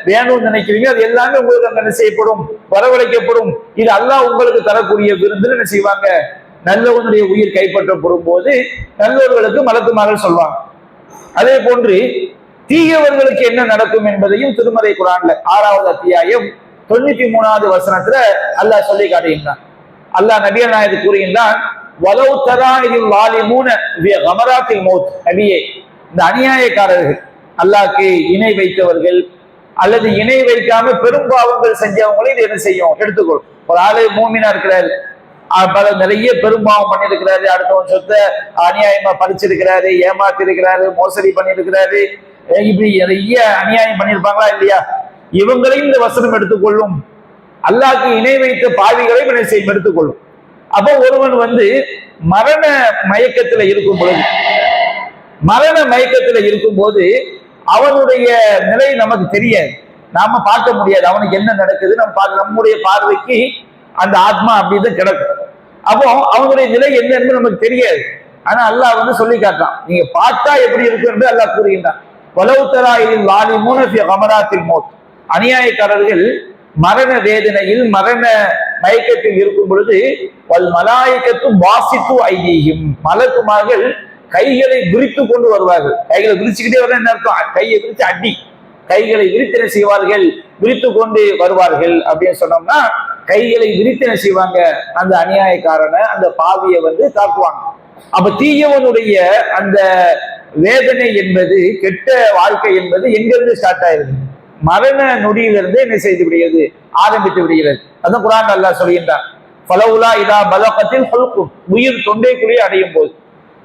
வேணும்னு நினைக்கிறீங்க அது எல்லாமே உங்களுக்கு அங்க என்ன செய்யப்படும், வரவழைக்கப்படும். இது அல்லாஹ் உங்களுக்கு தரக்கூடிய விருந்துன்னு என்ன செய்வாங்க, நல்லவனுடைய உயிர் கைப்பற்றப்படும் போது நல்லவர்களுக்கு மலக்குமார்கள் சொல்வாங்க. அதே போன்று தீயவர்களுக்கு என்ன நடக்கும் என்பதையும் திருமறை குர்ஆன்ல 6வது அத்தியாயம் 93வது வசனத்துல அல்லாஹ் சொல்லி காட்டுகின்றான். அல்லாஹ் நபிகள் நாயகத்துக்கு கூறுகின்றான், வலவ் தரா இதில் லாலிமூன ஃபீ கமராத்தில் மௌத். நபியே, இந்த அநியாயக்காரர்கள், அல்லாஹ்க்கு இணை வைத்தவர்கள் அல்லது இணை வைக்காம பெரும்பாவங்கள் செஞ்சவங்களை இது என்ன செய்யும், எடுத்துக்கொள்ளும். ஒரு ஆளு மூமினா இருக்கிறாரு, பல நிறைய பெரும்பாவம் பண்ணிருக்கிறாரு, அடுத்தவன் சொத்தை அநியாயமா பறிச்சிருக்கிறாரு, ஏமாத்தி இருக்கிறாரு, மோசடி பண்ணிருக்கிறாரு, இப்படி நிறைய அநியாயம் பண்ணிருப்பாங்களா இல்லையா, இவங்களையும் இந்த வசனம் எடுத்துக்கொள்ளும். அல்லாஹ்க்கு இணை வைத்த பாவிகளையும் என்ன செய்யும், எடுத்துக்கொள்ளும். அப்போ ஒருவன் மரண மயக்கத்துல இருக்கும் பொழுது, மரண மயக்கத்துல இருக்கும் போது அவனுடைய நிலை நமக்கு தெரியாது, நாம பார்க்க முடியாது, அவனுக்கு என்ன நடக்குது நம்முடைய பார்வைக்கு அந்த ஆத்மா அப்படிதான் கிடக்கும். அப்போ அவனுடைய நிலை என்ன என்று நமக்கு தெரியாது. ஆனா அல்லாஹ் சொல்லி காட்டான், நீங்க பார்த்தா எப்படி இருக்கும் என்று அல்லாஹ் கூறுகின்றான். வலவுத்தராயில் லாலிமூன ஃபீ கமராத்தில் மௌத். அநியாயக்காரர்கள் மரண வேதனையில் மரண மயக்கத்தில் இருக்கும் பொழுது வல் மலாயிகத்து வாசித்து ஐதீஹிம், மலக்குமார்கள் கைகளை விரித்து கொண்டு வருவார்கள். கைகளை விரிச்சுக்கிட்டே வர என்ன அர்த்தம், கையை விரிச்சு அடி, கைகளை விரித்தனை செய்வார்கள், விரித்து கொண்டு வருவார்கள் அப்படின்னு சொன்னோம்னா கைகளை விரித்தனை செய்வாங்க, அந்த அநியாயக்காரனை அந்த பாவியை தாக்குவாங்க. அப்ப தீயவனுடைய அந்த வேதனை என்பது, கெட்ட வாழ்க்கை என்பது எங்கிருந்து ஸ்டார்ட் ஆயிருது, மரண நொடியிலிருந்து என்ன செய்து விடுகிறது, ஆரம்பித்து விடுகிறது. அதான் குர்ஆன் அல்லாஹ் சொல்கின்றான், ஃபலவுலா இதா பலகத்தில் ஹுல்கும், உயிர் தொண்டைக்குழியை அடையும் போது,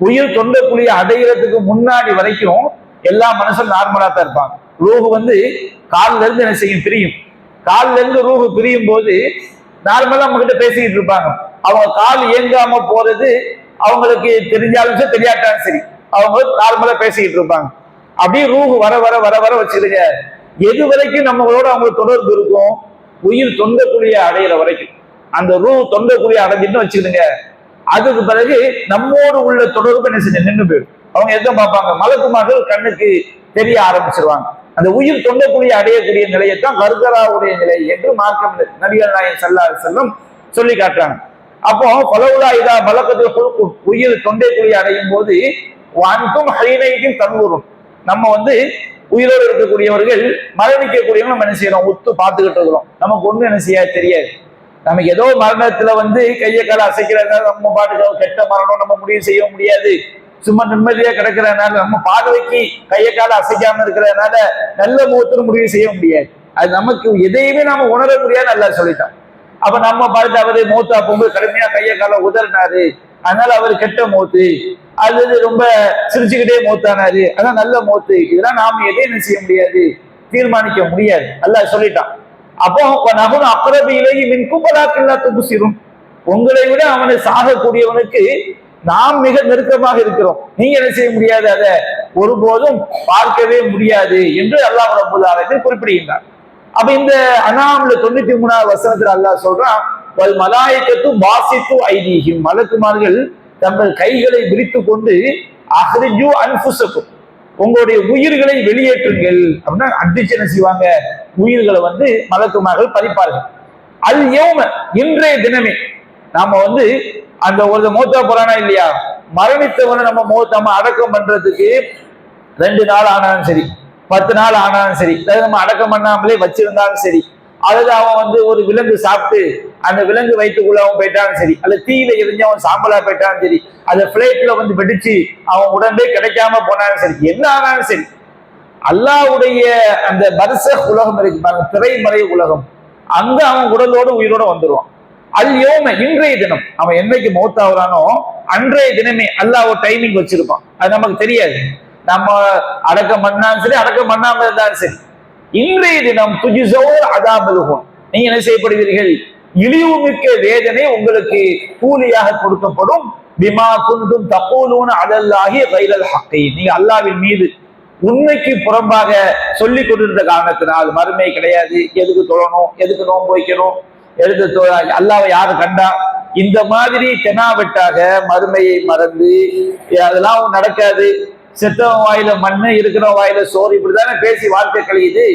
உயிர் தொண்டைக்குழியை அடைகிறதுக்கு முன்னாடி வரைக்கும் எல்லா மனுஷன் நார்மலா தான் இருப்பாங்க. ரூஹு காலில இருந்து என்ன செய்யும், பிரியும். காலில இருந்து ரூஹு பிரியும் போது நார்மலா நம்ம கிட்ட பேசிக்கிட்டு இருப்பாங்க. அவங்க கால் இயங்காம போறது அவங்களுக்கு தெரிஞ்சாலும் சரி தெரியாட்டாலும் சரி, அவங்க நார்மலா பேசிக்கிட்டு இருப்பாங்க. அப்படியே ரூஹு வர வர வர வர வச்சிருங்க, எது வரைக்கும் நம்மளோட அவங்களுக்கு தொடர்பு இருக்கும், உயிர் தொண்டைக்குழியை அடையிற வரைக்கும். அந்த ரூஹ் தொண்டைக்குழியை அடைஞ்சிட்டு வச்சுக்கிடுங்க, அதுக்கு பிறகு நம்மோடு உள்ள தொடர்பு என்ன செஞ்சு நின்று போயிடும். அவங்க எதை பார்ப்பாங்க, மலக்குமார்கள் கண்ணுக்கு தெரிய ஆரம்பிச்சிருவாங்க. அந்த உயிர் தொண்டைக்குழியை அடையக்கூடிய நிலையத்தான் கர்கராவுடைய நிலை என்று மார்க்கம் நபிகள் நாயகம் ஸல்லல்லாஹு அலைஹி வஸல்லம் சொல்லி காட்டுறாங்க. அப்போ ஃபலவுலா இதா பலகத்தில் ஹுல்கும், உயிர் தொண்டைக்குழியை அடையும் போது வான்கும் ஹைனைக்கும் தன்வரும், நம்ம உயிரோடு இருக்கக்கூடியவர்கள் மரணிக்கக்கூடியவங்க நம்ம என்ன செய்யறோம், உத்து பார்த்துக்கிட்டு இருக்கிறோம். நமக்கு ஒண்ணு என்ன செய்ய தெரியாது. நமக்கு ஏதோ மரணத்துல கையை கால அசைக்கிறதுனால நம்ம பாட்டுக்கு கெட்ட மரணம் நம்ம முடிவு செய்ய முடியாது. சும்மா நிம்மதியா கிடக்கிறதுனால, நம்ம பார்வைக்கு கையை கால அசைக்காம இருக்கிறதுனால நல்ல முகத்துல முடிவு செய்ய முடியாது. அது நமக்கு எதையுமே நாம உணர முடியாது அல்லாஹ் சொல்லிட்டான். அப்ப நம்ம பார்த்து அவரு மூத்தா போகும்போது கடுமையா கையை கால உதறினாரு, அதனால அவர் கெட்ட மூத்து, அல்லது ரொம்ப சிரிச்சுக்கிட்டே மூத்தானாரு, அதான் நல்ல மூத்து, இதெல்லாம் நாம எதையும் செய்ய முடியாது, தீர்மானிக்க முடியாது, அல்லாஹ் சொல்லிட்டான். அப்போ நகுன் அக்ரபியிலேயே மின் கும்பலாக்கில்லா துபுசிரும், உங்களை விட அவனை சாகக்கூடியவனுக்கு நாம் மிக நெருக்கமாக இருக்கிறோம், நீங்க என்ன செய்ய முடியாது, அதை ஒருபோதும் பார்க்கவே முடியாது என்று அல்லாஹ் ரப்பல் ஆலமீன் குறிப்பிடுகின்றார். அப்ப இந்த அனாம்ல 93வது வசனத்துல அல்லாஹ் சொல்றான், வல் மலாயிகத்து பாசித்து ஐதீஹிம், மலக்குமார்கள் தங்கள் கைகளை விரித்து கொண்டு அஹ்ரிஜு அன்ஃபுஸக்கும், உங்களுடைய உயிர்களை வெளியேற்றுங்கள் அப்படின்னா அடிச்சு என்ன செய்வாங்க, உயிர்களை மலக்குமார்கள் பறிப்பார்கள். அல் யௌம, இன்றைய தினமே நாம அந்த ஒரு மௌத்தா போறானா இல்லையா, மரணித்தவனை நம்ம அடக்கம் பண்றதுக்கு 2 நாள் ஆனாலும் சரி, 10 நாள் ஆனாலும் சரி, நம்ம அடக்கம் பண்ணாமலே வச்சிருந்தாலும் சரி, அல்லது அவன் ஒரு விலங்கு சாப்பிட்டு அந்த விலங்கு வயிற்றுக்குள்ள அவன் போயிட்டாலும் சரி, அல்லது தீயில எரிஞ்சு அவன் சாம்பலா போயிட்டாலும் சரி, அந்த பிளேட்ல வெடிச்சு அவன் உடம்பே கிடைக்காம போனாலும் சரி, என்ன ஆனாலும் சரி, அல்லாஹ்வுடைய அந்த பர்சக் உலகம் இருக்கு, திரைமறை உலகம், அங்க அவன் உடலோடு உயிரோட வந்துருவான். அல் யௌம, இன்றைய தினம், அவன் என்னைக்கு மௌத்தாகிறானோ அன்றைய தினமே அல்லாஹ் ஒரு டைமிங் வச்சிருப்பான், அது நமக்கு தெரியாது. நம்ம அடக்கம் பண்ணாலும் சரி, அடக்கம் பண்ணாம இருந்தாலும் சரி, இன்றைய தினம் துஜிசோர் அதாபலுகும், நீங்க என்ன செய்யப்படுவீர்கள், இழிவுமிக்க வேதனை உங்களுக்கு கூலியாக கொடுக்கப்படும். பிமா குந்தும் தகூலூன அலல்லாஹி கைரல் ஹக்கி, நீங்க அல்லாஹ்வின் மீது உண்மைக்கு புறம்பாக சொல்லிக் கொண்டிருந்த காரணத்தினால் மறுமை கிடையாது, எதுக்கு தொழணும், எதுக்கு நோன்பு வைக்கணும், எதுக்கு அல்லாஹ்வை யாரு கண்டா, இந்த மாதிரி தெனாவட்டாக மறுமையை மறந்து அதெல்லாம் நடக்காது, செத்தவன் வாயில மண்ணு இருக்கிற வாயில சோறு, இப்படிதானே பேசி வாழ்க்கை கழியுது.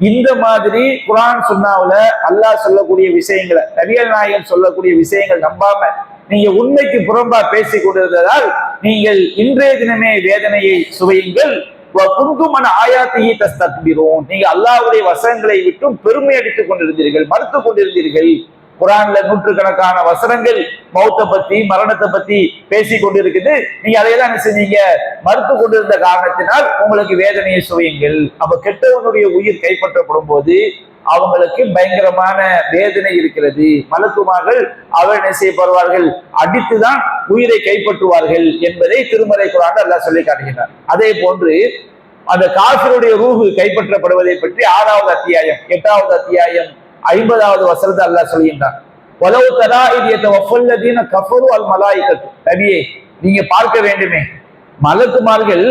இந்த மாதிரி குர்ஆன் சுன்னாவுல அல்லாஹ் சொல்லக்கூடிய விஷயங்களை, நபிகள் நாயகம் சொல்லக்கூடிய விஷயங்கள் நம்பாம நீங்க உண்மைக்கு புறம்பா பேசிக் கொண்டிருந்ததால் நீங்கள் இன்றைய தினமே வேதனையை சுவையுங்கள். நீங்க அல்லாஹ்வுடைய வசனங்களை விட்டும் பெருமை அடித்துக் கொண்டிருந்தீர்கள், மறுத்துக் கொண்டிருந்தீர்கள். குர்ஆன்ல நூற்றுக்கணக்கான வசனங்கள் மௌத்தை பத்தி, மரணத்தை பத்தி பேசிக் கொண்டிருக்குது. நீங்க அதையெல்லாம் என்ன செஞ்சீங்க, மறுத்து கொண்டிருந்த காரணத்தினால் உங்களுக்கு வேதனையை சுவையுங்கள். அப்ப கெட்டவனுடைய உயிர் கைப்பற்றப்படும் போது அவங்களுக்கு பயங்கரமான வேதனை இருக்கிறது. மலக்குமார்கள் அவர் என்ன செய்யப்படுவார்கள், அடித்துதான் உயிரை கைப்பற்றுவார்கள் என்பதை திருமறை குர்ஆன் அல்லாஹ் சொல்லி காட்டுகிறார். அதே போன்று அந்த காஃபிருடைய ரூஹு கைப்பற்றப்படுவதை பற்றி 6வது அத்தியாயம் 8வது அத்தியாயம் 50வது வசனத்தை அல்லாஹ் சொல்கின்றார். வலவு தரா இத் யதவஃபல்லதீன கஃபரு அல் மலாயிகத்து, நபியே நீங்க பார்க்க வேண்டுமே, மலக்குமார்கள்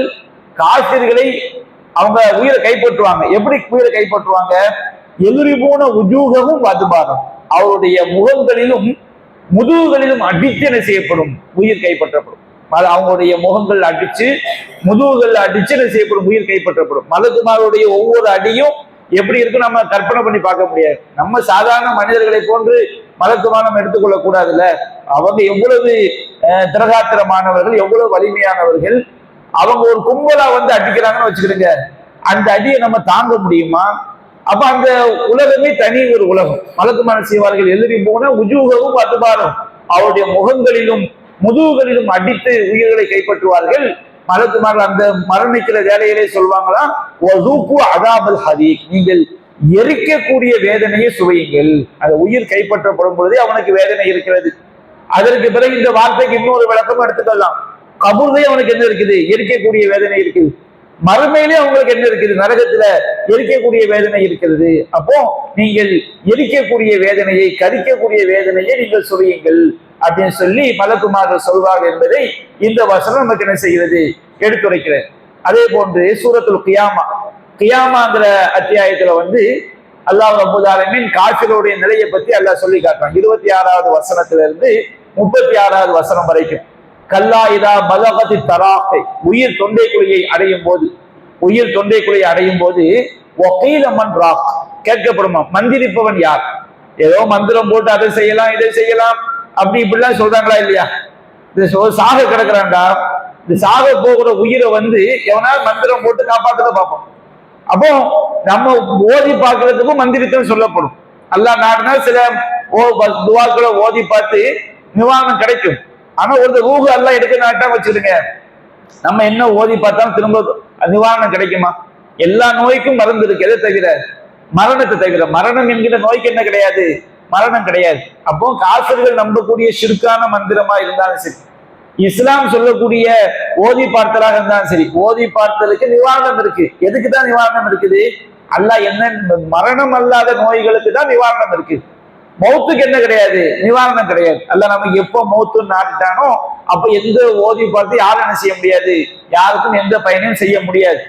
காஃபிர்களை அவங்க உயிரை கைப்பற்றுவாங்க. எப்படி உயிரை கைப்பற்றுவாங்க, எதிரிபோன உஜூகவும் வதுபாரம், அவருடைய முகங்களிலும் முதுகுகளிலும் அடித்து என்ன செய்யப்படும், உயிர் கைப்பற்றப்படும். அவங்களுடைய முகங்கள் அடிச்சு முதுகுகள் அடிச்சு என்ன செய்யப்படும், உயிர் கைப்பற்றப்படும். மலக்குமாருடைய ஒவ்வொரு அடியும் எப்படி இருக்கு நம்ம கற்பனை பண்ணி பார்க்க முடியாது. நம்ம சாதாரண மனிதர்களை போன்று மலக்குமானம் எடுத்துக்கொள்ள கூடாதுல்ல. அவங்க எவ்வளவு திரகாத்திரமானவர்கள், எவ்வளவு வலிமையானவர்கள். அவங்க ஒரு கும்பலா வந்து அடிக்கிறாங்கன்னு வச்சுக்கிடுங்க, அந்த அடியை நம்ம தாங்க முடியுமா? அப்ப அந்த உலகமே தனி ஒரு உலகம். மலக்குமானம் செய்வார்கள், எதிரி போன உஜூகவும் அதுபாரும், அவருடைய முகங்களிலும் முதுகுகளிலும் அடித்து உயிர்களை கைப்பற்றுவார்கள். மலக்குமார்கள் அந்த மரணிக்கிற வேலையிலே சொல்வாங்களா, அதாபல் ஹதீக், நீங்கள் எரிக்கக்கூடிய வேதனையை சுவையுங்கள். அந்த உயிர் கைப்பற்றப்படும் பொழுதே அவனுக்கு வேதனை இருக்கிறது. அதற்கு பிறகு இந்த வார்த்தைக்கு இன்னொரு விளக்கம் எடுத்துக்கொள்ளலாம். கபூர்லயே அவனுக்கு என்ன இருக்குது, எரிக்கக்கூடிய வேதனை இருக்குது. மறுமையிலே அவங்களுக்கு என்ன இருக்குது, நரகத்துல எரிக்கக்கூடிய வேதனை இருக்கிறது. அப்போ நீங்கள் எரிக்கக்கூடிய வேதனையை, கரிக்கக்கூடிய வேதனையை நீங்கள் சுவையுங்கள் அப்படின்னு சொல்லி மலக்குமார்கள் சொல்வார்கள் என்பதை இந்த வசனம் நமக்கு என்ன செய்கிறது, எடுத்துரைக்கிறது. அதே போன்று சூரத்துல் கியாமா, கியாமாங்கிற அத்தியாயத்துல வந்து அல்லாஹ் ரப்பல் ஆலமீன் காஃபிருடைய நிலையை பத்தி அல்லாஹ் சொல்லி காட்டுறான். 26வது வசனத்திலிருந்து 36வது வசனம் வரைக்கும். கல்லா இதா பலகதி தராக்கை, உயிர் தொண்டை குழியை அடையும் போது, உயிர் தொண்டை குழியை அடையும் போது ஒகீலமன் ராக், கேட்கப்படுமா, மந்திரிப்பவன் யார்? ஏதோ மந்திரம் போட்டு அதை செய்யலாம் இதை செய்யலாம் அப்படி இப்படிலாம் சொல்றாங்களா இல்லையா? இது சாக கிடக்குறாண்டா, இந்த சாக போகிற உயிரை வந்து எவனா மந்திரம் போட்டு காப்பாற்ற பார்ப்போம். அப்போ நம்ம ஓதி பார்க்கறதுக்கும் மந்திரித்தம் சொல்லப்படும். அல்லாஹ் நாடுனா சில துவாக்களை ஓதி பார்த்து நிவாரணம் கிடைக்கும். ஆனா ஒரு ரூஹு அல்லாஹ் எடுக்க நாட்டா வச்சிருங்க, நம்ம என்ன ஓதி பார்த்தாலும் திரும்ப நிவாரணம் கிடைக்குமா? எல்லா நோய்க்கும் மருந்து இருக்கு, எதை தவிர, மரணத்தை தவிர. மரணம் என்கிற நோய்க்கு என்ன கிடையாது, மரணம் கிடையாது. அப்போ காஃபிர்கள் நம்பக்கூடிய ஷிர்கான மந்திரமா இருந்தாலும் சரி, இஸ்லாம் சொல்லக்கூடிய ஓதி பார்த்தலாக இருந்தாலும் சரி, ஓதி பார்த்தலுக்கு நிவாரணம் இருக்கு. எதுக்கு தான் நிவாரணம் இருக்குது? அல்லாஹ் என்ன, மரணம் அல்லாத நோய்களுக்கு தான் நிவாரணம் இருக்கு. மௌத்துக்கு என்ன கிடையாது, நிவாரணம் கிடையாது. அல்லாஹ் நமக்கு எப்போ மௌத்துன்னு நாட்டானோ அப்ப எந்த ஓதி பார்த்து யாரும் என்ன செய்ய முடியாது, யாருக்கும் எந்த பயனையும் செய்ய முடியாது.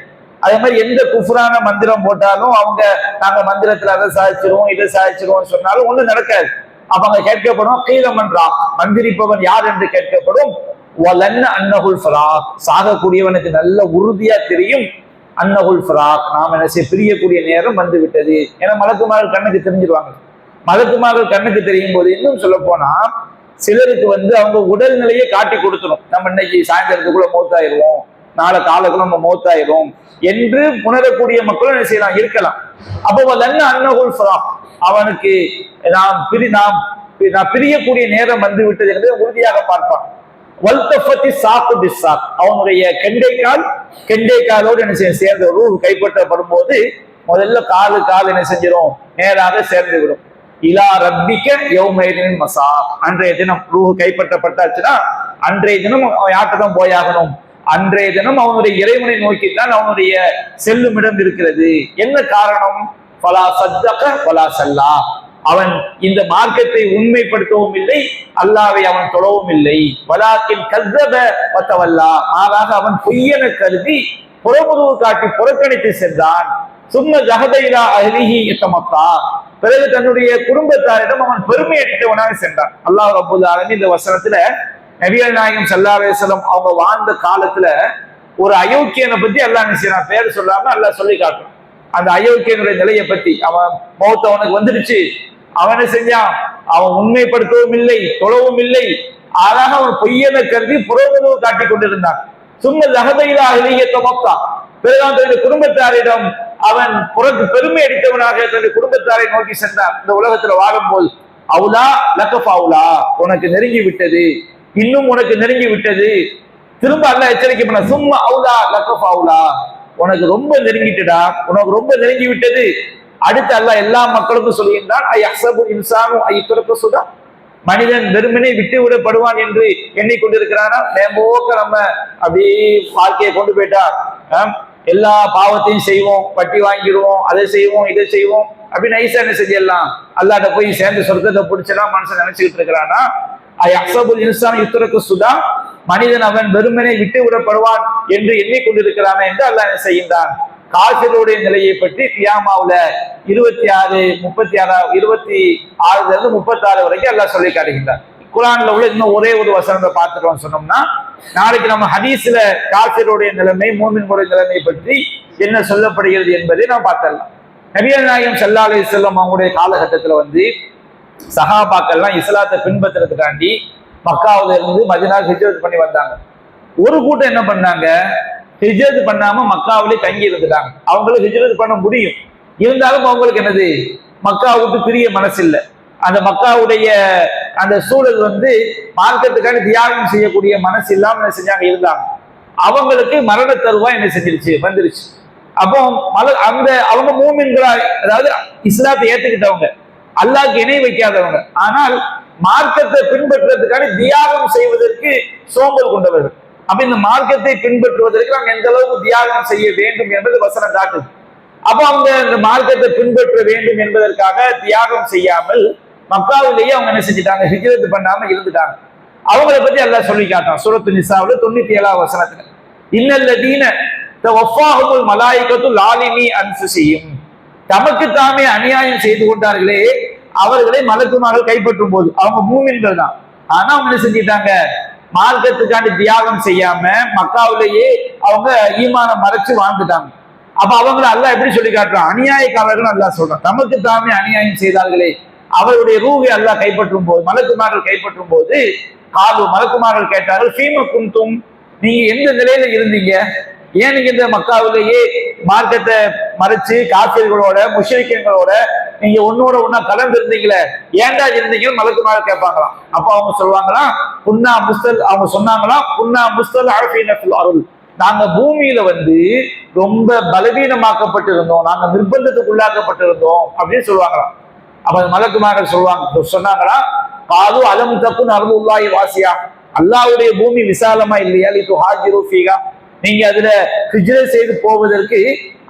அதே மாதிரி எந்த குஃப்ரான மந்திரம் போட்டாலும் அவங்க நாங்க மந்திரத்துல அதை சாதிச்சிருவோம் இதை சாதிச்சிருவோம் சொன்னாலும் ஒண்ணு நடக்காது. அப்ப அங்க கேட்கப்படும் கீழமன்றா, மந்திரிப்பவன் யார் என்று கேட்கப்படும். அன்னகுல் ஃபராக், சாகக்கூடியவனுக்கு நல்ல உறுதியா தெரியும். அன்னகுல் ஃபராக், நாம் என்ன செய்ய பிரியக்கூடிய நேரம் வந்து விட்டது. ஏன்னா மலக்குமார்கள் கண்ணுக்கு தெரிஞ்சிருவாங்க. மலக்குமார்கள் கண்ணுக்கு தெரியும் போது இன்னும் சொல்ல போனா சிலருக்கு வந்து அவங்க உடல்நிலையை காட்டி கொடுத்துரும். நம்ம இன்னைக்கு சாயந்தரத்துக்குள்ள மௌத்தாயிருவோம், நாளை காலக்குள்ள நம்ம மௌத்தாயிரும் என்று உணரக்கூடிய மக்களும் என்ன செய்யலாம், இருக்கலாம். அப்போ அன்னகுல் ஃபராக், அவனுக்கு நாம் பிரியக்கூடிய நேரம் வந்து விட்டது என்பதை உறுதியாக பார்ப்பான். வல்தஃபத்தி சாக்கு பிஸ்ஸாக், அவனுடைய கெண்டைக்காலோடு என்ன செய்ய சேர்ந்த ரூஹ் கைப்பற்றப்படும் போது முதல்ல கால் என்ன செஞ்சிடும், நேராக சேர்ந்து விடும். இலா ரப்பிக்க யௌமைதின் மஸாக், அன்றைய தினம் ரூஹ் கைப்பற்றப்பட்டாச்சுன்னா அன்றைய தினம் யார்கிட்ட தான் போயாகணும், அன்றைய தினம் அவனுடைய இறைவனை நோக்கித்தான் அவனுடைய செல்லும் இடம் இருக்கிறது. என்ன காரணம்? பலா சத்தக பலா சல்லா, அவன் இந்த மார்க்கத்தை உண்மைப்படுத்தவும் இல்லை, அல்லாவை அவன் தொழவும் இல்லை. வலாக்கின் கஸ்ஸப வதவல்லா, மாறாக அவன் பொய்யென கருதி புறமுதுகு காட்டி புறக்கணித்து சென்றான். சும்ம ஜஹதைலா அஹ்லிஹி யதமத்தா, பிறகு தன்னுடைய குடும்பத்தாரிடம் அவன் பெருமை அடித்தவனாக சென்றான். அல்லாஹ் ரப்பல் ஆலமீன் இந்த வசனத்துல நபிகள் நாயகம் ஸல்லல்லாஹு அலைஹி வஸல்லம் அவங்க வாழ்ந்த காலத்துல ஒரு அயோக்கியனை பத்தி அல்லாஹ் நினைச்சான், பேர் சொல்லாம அல்லாஹ் சொல்லி காட்டும். அந்த அயோக்கியனுடைய நிலையை பத்தி, அவன் மௌத் அவனுக்கு வந்துடுச்சு, அவனை செஞ்சான், அவன் உண்மைப்படுத்தவும் இல்லை, தொழவும் இல்லை, ஆனாக அவன் பொய்யனை கருதி புறமுதுகு காட்டிக் கொண்டிருந்தான். சும்மா ஜஹதைலா அஹ்லிஹி யதமத்தா, பிறகு தன்னுடைய குடும்பத்தாரிடம் அவன் பெருமை அடித்தவனாக தன்னுடைய குடும்பத்தாரை நோக்கி சென்றான். இந்த உலகத்துல வாழும்போது அவுலா லக்கஃபவுலா, உனக்கு நெருங்கி விட்டது, இன்னும் உனக்கு நெருங்கி விட்டது. திரும்ப அல்லாஹ் எச்சரிக்கை பண்ண, சும்மா அவுலா லக்கஃபவுலா, உனக்கு ரொம்ப நெருங்கிட்டுடா, உனக்கு ரொம்ப நெருங்கி விட்டது. அடுத்து அல்லாஹ் எல்லா மக்களுக்கும் சொல்லுகின்றான், ஐயஹ்சபு இன்சானு ஐயுத்ரக சுதா, மனிதன் வெறுமனே விட்டு விடப்படுவான் என்று எண்ணிக்கொண்டிருக்கிறானா? நேம்போக்க நம்ம அப்படி வாழ்க்கையை கொண்டு போயிட்டா எல்லா பாவத்தையும் செய்வோம், வட்டி வாங்கிடுவோம், அதை செய்வோம், இதை செய்வோம், அப்படி நைசா என்ன செஞ்சிடலாம், அல்லாட்ட போய் சேர்ந்து சொர்க்கத்தை பிடிச்சலாம் மனுஷன் நினைச்சுக்கிட்டு இருக்கிறானா? அக்ஸபுல் இன்சான் யுத்ரகு சுதா, மனிதன் அவன் வெறுமனே விட்டு விடப்படுவான் என்று எண்ணிக்கொண்டிருக்கிறானா என்று அல்லாஹ் என்ன செய்கின்றான்? காஃபிருடைய நிலையை பற்றி கியாமாவுல 26 வரைக்கும் அல்லாஹ் சொல்லி காட்டுகின்றார். குர்ஆன்ல உள்ள இன்னும் ஒரே ஒரு வசனத்தை பார்த்துட்டோம் சொன்னோம்னா, நாளைக்கு நம்ம ஹதீஸ்ல காஃபிருடைய நிலைமை, மூமின்களுடைய நிலைமை பற்றி என்ன சொல்லப்படுகிறது என்பதை நாம் பார்த்திடலாம். நபிகள் நாயகம் ஸல்லல்லாஹு அலைஹி வஸல்லம் அவங்களுடைய காலகட்டத்தில் சஹாபாக்கள்லாம் இஸ்லாத்தை பின்பற்றுறதுக்காண்டி மக்காவுல இருந்து மதீனா ஹிஜ்ரத் பண்ணி வந்தாங்க. ஒரு கூட்டம் என்ன பண்ணாங்க, ஹிஜ்ரத் பண்ணாம மக்காவிலே தங்கி இருந்துட்டாங்க. அவங்களுக்கு ஹிஜ்ரத் பண்ண முடியும், இருந்தாலும் அவங்களுக்கு என்னது, மக்கா விட்டு பிரிய மனசு இல்லை. அந்த மக்காவுடைய அந்த சூழல் மார்க்கத்துக்காக தியாகம் செய்யக்கூடிய மனசு இல்லாம என்ன செஞ்சாங்க, இருந்தாங்க. அவங்களுக்கு மரண தருவாய் என்ன செஞ்சிருச்சு, வந்துருச்சு. அப்போ அந்த அவங்க மூமின்களா, அதாவது இஸ்லாத்தை ஏத்துக்கிட்டவங்க, அல்லாஹ்க்கு இணை வைக்காதவங்க, ஆனால் மார்க்கத்தை பின்பற்றுறதுக்காக தியாகம் செய்வதற்கு சோம்பல் கொண்டவர்கள். அப்ப இந்த மார்க்கத்தை பின்பற்றுவதற்கு நாம் எந்த அளவுக்கு தியாகம் செய்ய வேண்டும் என்பது வசனம் காட்டுது. அப்ப அவங்க இந்த மார்க்கத்தை பின்பற்ற வேண்டும் என்பதற்காக தியாகம் செய்யாமல் மக்காவிலேயே அவங்க என்ன செஞ்சுட்டாங்க, ஹிஜ்ரத் பண்ணாம இருந்துட்டாங்க. அவங்கள பத்தி அல்லாஹ் சொல்லி காட்டான் சூரத்து நிசாவுல 97ஆவது வசனத்துல, இன்னல்லதீன தவஃபாஹுல் மலாயிகத்து லாலிமி அன்ஃபுஸிஹிம், தமக்கு தாமே அநியாயம் செய்து கொண்டார்களே அவர்களை மலக்குமார்கள் கைப்பற்றும் போது, அவங்க மூமின்கள் தான், ஆனா அவங்க என்ன செஞ்சிட்டாங்க, மார்க்கத்துக்காண்டி தியாகம் செய்யாம மக்காவிலேயே அவங்க ஈமானம் மறைச்சு வாழ்ந்துட்டாங்க. அப்ப அவங்களை அல்லாஹ் எப்படி சொல்லி காட்டுறான், அநியாயக்காரர்கள் அல்லாஹ் சொல்றான். தமக்கு தாமே அநியாயம் செய்தார்களே அவருடைய ரூஹை அல்லாஹ் கைப்பற்றும் போது, மலக்குமார்கள் கைப்பற்றும் போது, காலு மலக்குமார்கள் கேட்டார்கள், ஃபீம குன்தும், நீங்க எந்த நிலையில இருந்தீங்க, ஏன் நீங்க இந்த மக்காவிலேயே மார்க்கத்தை மறைச்சு காஃபிர்களோட முஷ்ரிக்கீன்களோட நீங்க ஒன்னோட ஒன்னா கலந்து இருந்தீங்களே, ஏன்டா இருந்தீங்கன்னு மலக்குமார்கள் கேட்பாங்களாம். அப்ப அவங்க சொல்லுவாங்களாம், புன்னா முஸ்தல், அவங்க சொன்னாங்களாம், புன்னா முஸ்தல் அஃபீனத்துல் அருள், நாங்க பூமியில ரொம்ப பலவீனமாக்கப்பட்டிருந்தோம், நாங்க நிர்பந்தத்துக்குள்ளாக்கப்பட்டிருந்தோம் அப்படின்னு சொல்லுவாங்களாம். அப்ப மலக்குமார்கள் சொன்னாங்களா, காது அலம் தக்குன் அருளுல்லாஹி வாசியா, அல்லாஹ்வுடைய பூமி விசாலமா இல்லையா, லிது ஹாஜிரு ஃபீஹா, நீங்க அதுல ஹிஜ்ரத் செய்து போவதற்கு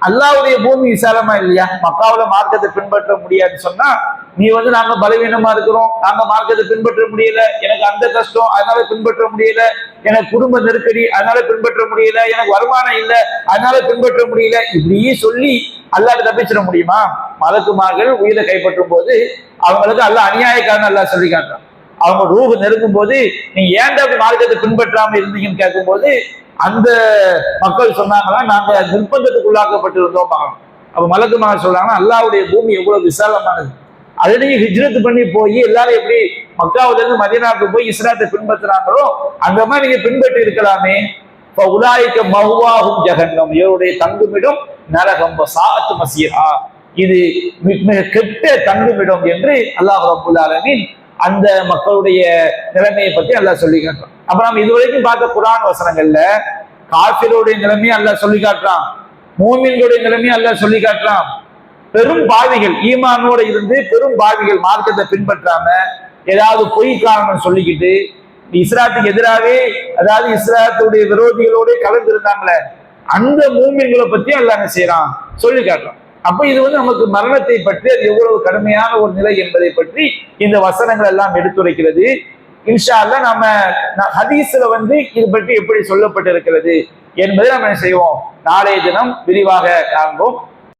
அல்லாஹ்வுடைய பூமி விசாலமா இல்லையா, மக்காவுல மார்க்கத்தை பின்பற்ற முடியாதுன்னு சொன்னா, நீ நாங்க பலவீனமா இருக்கிறோம், நாங்க மார்க்கத்தை பின்பற்ற முடியல, எனக்கு அந்த கஷ்டம் அதனால பின்பற்ற முடியல, எனக்கு குடும்ப நெருக்கடி அதனால பின்பற்ற முடியல, எனக்கு வருமானம் இல்லை அதனால பின்பற்ற முடியல, இப்படியே சொல்லி அல்லாஹ்ட்ட தப்பிச்சிட முடியுமா? மலக்குமார்கள் உயிரை கைப்பற்றும் போது அவங்களுக்கு அல்லாஹ் அநியாயக்காரன் அல்லாஹ் சொல்லி காட்டுறான். அவங்க ரூஹ் நெருங்கும் போது நீங்க ஏன்டா அப்படி மார்க்கத்தை பின்பற்றாம இருந்தீங்கன்னு கேட்கும் போது அந்த மக்கள் சொன்னாங்களா, நாங்க நிர்பந்தத்துக்குள்ளாக்கப்பட்டிருந்தோம். அப்ப மலக்குமார்கள் சொல்றாங்கன்னா, அல்லாஹ்வுடைய பூமி எவ்வளவு விசாலமானது, அதை நீங்க ஹிஜ்ரத் பண்ணி போய் எல்லாரும் எப்படி மக்காவுல இருந்து மதீனாவுக்கு போய் இஸ்லாத்தை பின்பற்றுறாங்களோ அந்த மாதிரி நீங்க பின்பற்றி இருக்கலாமே. உலாயிக்க மஹ்வாஹும் ஜஹன்னம், இவருடைய தங்குமிடம் நரகம், சாஅத் மஸீரா, இது மிக கெட்ட தங்குமிடம் என்று அல்லாஹ் ரப்பல் ஆலமீன் அந்த மக்களுடைய நிலைமையை பத்தி அல்லாஹ் சொல்லி காட்டுறான். அப்ப நம்ம இதுவரைக்கும் பார்த்த குர்ஆன் வசனங்கள்ல காஃபிருடைய நிலைமையை அல்லாஹ் சொல்லி காட்டுறான், மூமின்களுடைய நிலைமையை அல்லாஹ் சொல்லி காட்டுறான். பெரும் பாவிகள், ஈமானோட இருந்து பெரும் பாவிகள் மார்க்கத்தை பின்பற்றாம ஏதாவது பொய் காரணம் சொல்லிக்கிட்டு இஸ்லாத்துக்கு எதிராகவே, அதாவது இஸ்லாத்துடைய விரோதிகளோட கலந்து இருந்தாங்களே, அந்த மூமின்களை பத்தி அல்லாஹ் என்ன செய்யறான், சொல்லி காட்டுறான். அப்ப இது நமக்கு மரணத்தை பற்றி அது எவ்வளவு கடுமையான ஒரு நிலை என்பதை பற்றி இந்த வசனங்கள் எல்லாம் எடுத்துரைக்கிறது. இன்ஷா அல்லாஹ் நம்ம ஹதீஸ்ல இது பற்றி எப்படி சொல்லப்பட்டிருக்கிறது என்பதை நம்ம செய்வோம், நாளைய தினம் விரிவாக காண்போம்.